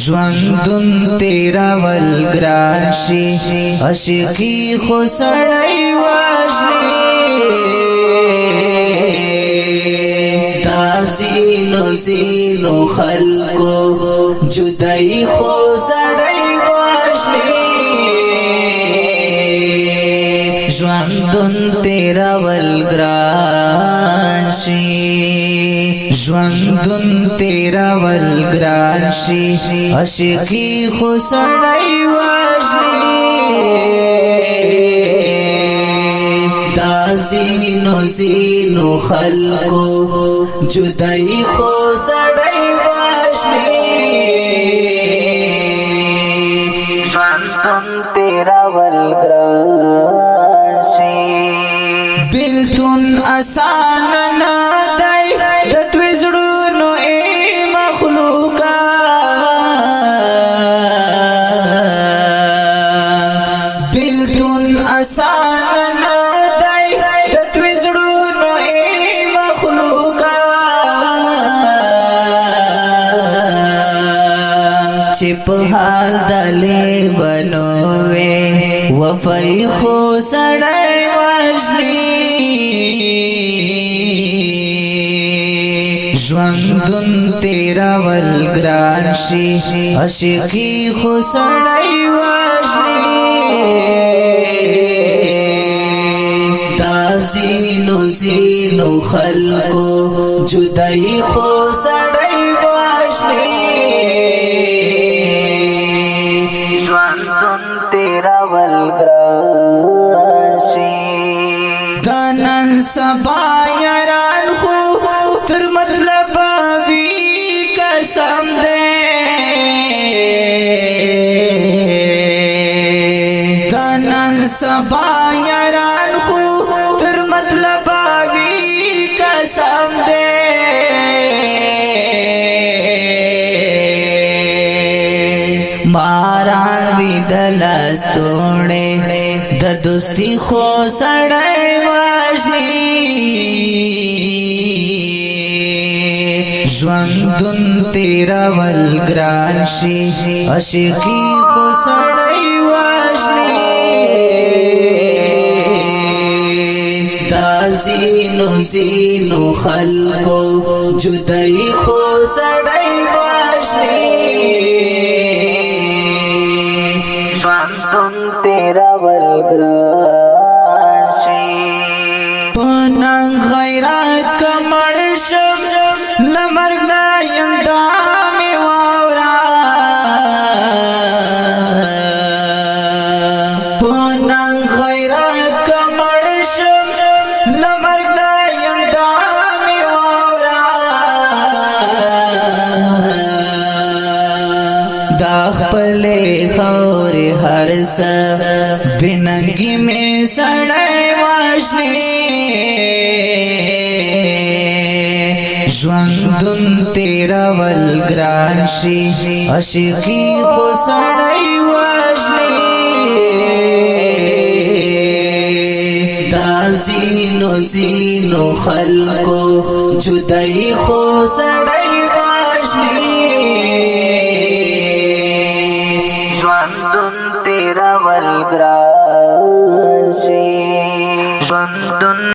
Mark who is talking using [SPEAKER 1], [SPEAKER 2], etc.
[SPEAKER 1] ژوندون تیرول ګران شي عاشقي خو سړی وژني دا زینو خلکو جدای خو سړی وژني ژوندون تیرول ګران شي ژوندون تیرول ګران شي عاشقي خو سړی وژني دا زینو خلکو جدای خو سړی وژني ژوندون تیرول ګران شي بیلتون آسان نه دی د توی زړونو ای مخلوقا بیلتون آسان نه دی د توی زړونو ای مخلوقا چې په حال دلې بنوي وفای خو سړی وژني ژوندون تیرول ګران شي عاشقي خو سړی وژني دا زینو خلکو جدای خو سړی وژني ژوندون تیرول ګران شي د نن سبا یاران خو تر مطلب وی قسم دے د نن سبا یاران خو تر مطلب وی قسم دے ماران وی دلستونے د دوستی خو سړی وژني ژوندون تیرول ګران شي عاشقي خو سړی وژني دا زینو خلکو جدای خو سړی وژني ژوندون تیرول ګران شي په ننګ غیرت کمړ شم لمرګ نه یم دا مې واورا په ننګ غیرت کمړ شم لمرګ نه یم دا مې واورا دا خپل خوري هر څه بننګي مې سړی وژني ژوندون تیرول ګران شي عاشقي خو سړی وژني دا زینو خلکو جدای خو سړی وژني ژوندون تیرول ګران